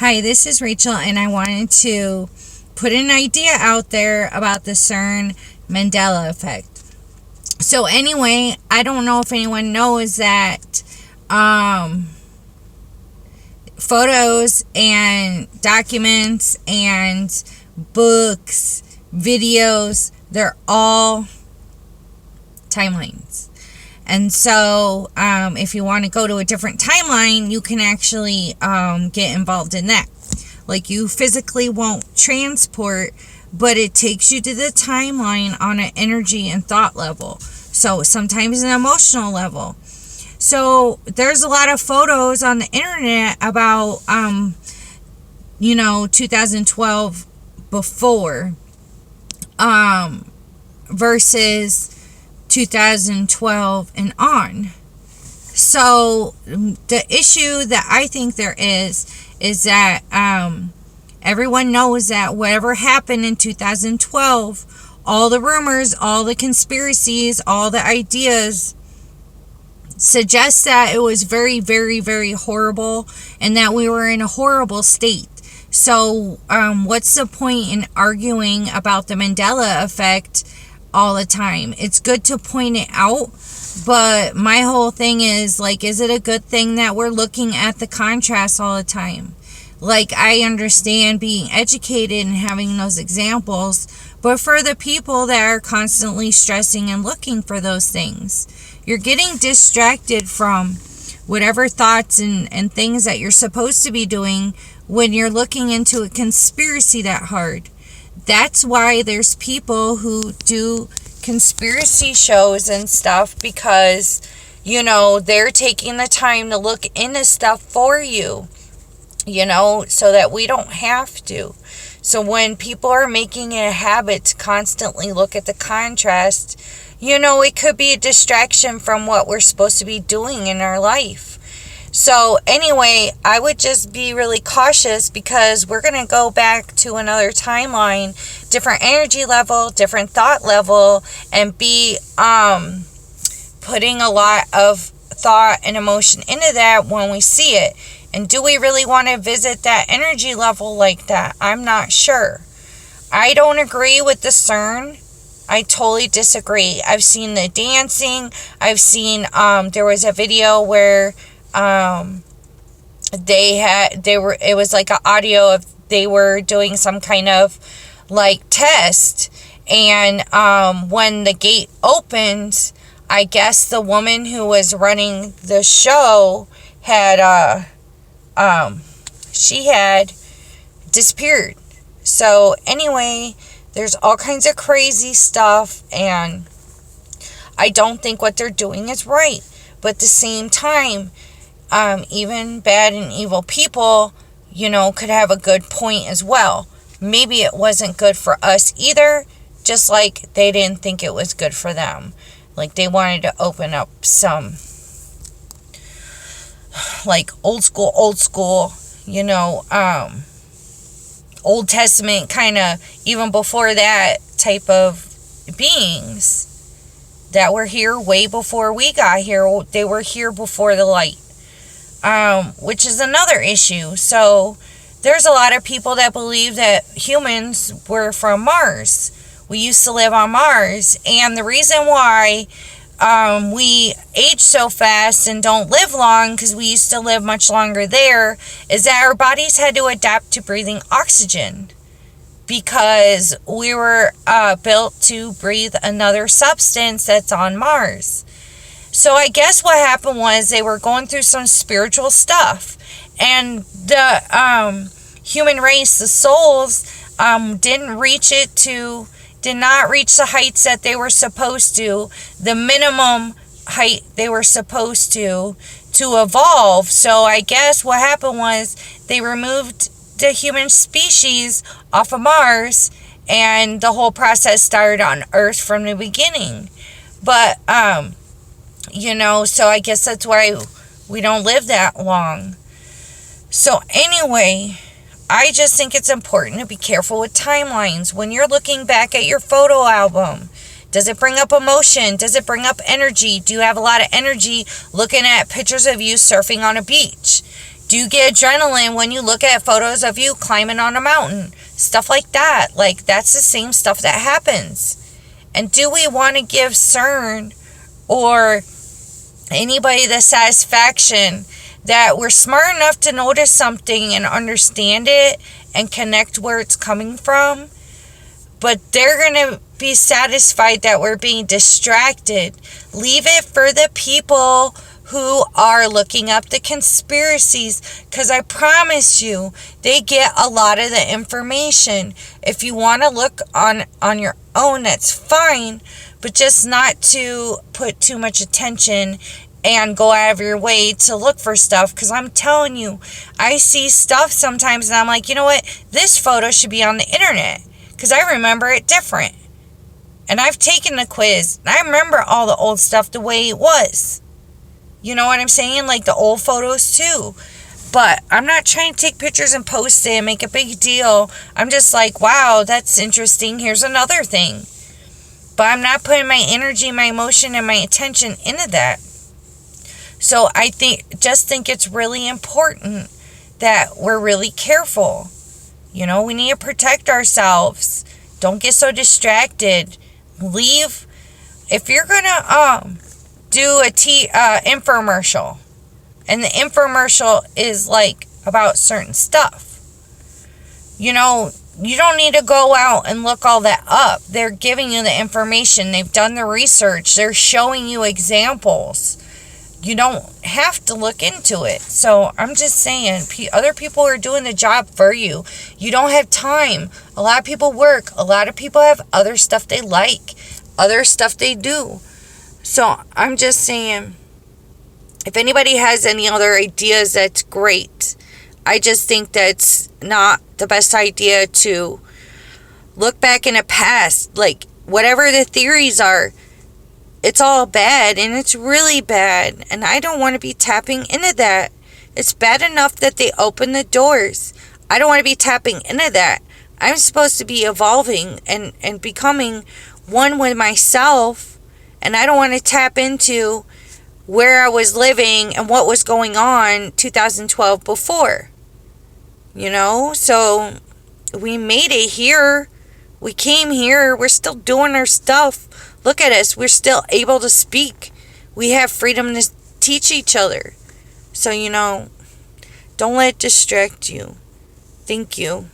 Hi, this is Rachel, and I wanted to put an idea out there about the CERN Mandela effect. So, anyway, I don't know if anyone knows that photos and documents and books, videos, they're all timelines. And so if you want to go to a different timeline, you can actually get involved in that. Like, you physically won't transport, but it takes you to the timeline on an energy and thought level. So sometimes an emotional level. So there's a lot of photos on the internet about, 2012 before versus 2012 and on. So the issue that I think there is that everyone knows that whatever happened in 2012, all the rumors, all the conspiracies, all the ideas suggest that it was very, very, very horrible and that we were in a horrible state. So what's the point in arguing about the Mandela effect all the time? It's good to point it out, but my whole thing is, like, is it a good thing that we're looking at the contrast all the time? Like, I understand being educated and having those examples, but for the people that are constantly stressing and looking for those things, you're getting distracted from whatever thoughts and things that you're supposed to be doing when you're looking into a conspiracy that hard. That's why there's people who do conspiracy shows and stuff, because, they're taking the time to look into stuff for you, so that we don't have to. So when people are making it a habit to constantly look at the contrast, it could be a distraction from what we're supposed to be doing in our life. So anyway, I would just be really cautious, because we're going to go back to another timeline, different energy level, different thought level, and be putting a lot of thought and emotion into that when we see it. And do we really want to visit that energy level like that? I'm not sure. I don't agree with the CERN. I totally disagree. I've seen the dancing. I've seen there was a video where it was like an audio of they were doing some kind of like test, and when the gate opened, I guess the woman who was running the show had she had disappeared. So anyway, there's all kinds of crazy stuff, and I don't think what they're doing is right. But at the same time, even bad and evil people, could have a good point as well. Maybe it wasn't good for us either, just like they didn't think it was good for them. Like, they wanted to open up some, like, old school, Old Testament kind of, even before that type of beings that were here way before we got here. They were here before the light, which is another issue. So there's a lot of people that believe that humans were from Mars. We used to live on Mars, and the reason why we age so fast and don't live long, because we used to live much longer there, is that our bodies had to adapt to breathing oxygen, because we were built to breathe another substance that's on Mars. So I guess what happened was they were going through some spiritual stuff, and the human race, the souls, did not reach the heights that they were supposed to, the minimum height they were supposed to evolve. So I guess what happened was they removed the human species off of Mars, and the whole process started on Earth from the beginning. But, so I guess that's why we don't live that long. So anyway, I just think it's important to be careful with timelines. When you're looking back at your photo album, does it bring up emotion? Does it bring up energy? Do you have a lot of energy looking at pictures of you surfing on a beach? Do you get adrenaline when you look at photos of you climbing on a mountain? Stuff like that. Like, that's the same stuff that happens. And do we want to give CERN or anybody the satisfaction that we're smart enough to notice something and understand it and connect where it's coming from, but they're going to be satisfied that we're being distracted? Leave it for the people who are looking up the conspiracies, because I promise you they get a lot of the information. If you want to look on your own, that's fine, but just not to put too much attention and go out of your way to look for stuff. Because I'm telling you, I see stuff sometimes and I'm like, you know what, this photo should be on the internet, because I remember it different. And I've taken the quiz and I remember all the old stuff the way it was. You know what I'm saying? Like the old photos too. But I'm not trying to take pictures and post it and make a big deal. I'm just like, wow, that's interesting. Here's another thing. But I'm not putting my energy, my emotion, and my attention into that. So I think it's really important that we're really careful. You know, we need to protect ourselves. Don't get so distracted. Leave. If you're going to do a infomercial, and the infomercial is like about certain stuff, you know, you don't need to go out and look all that up. They're giving you the information. They've done the research. They're showing you examples. You don't have to look into it. So I'm just saying, other people are doing the job for you. You don't have time. A lot of people work. A lot of people have other stuff they like, other stuff they do. So I'm just saying, if anybody has any other ideas, that's great. I just think that's not the best idea to look back in the past. Like, whatever the theories are, it's all bad, and it's really bad. And I don't want to be tapping into that. It's bad enough that they open the doors. I don't want to be tapping into that. I'm supposed to be evolving and becoming one with myself. And I don't want to tap into where I was living and what was going on 2012 before. You know? So we made it here. We came here. We're still doing our stuff. Look at us. We're still able to speak. We have freedom to teach each other. So, you know, don't let it distract you. Thank you.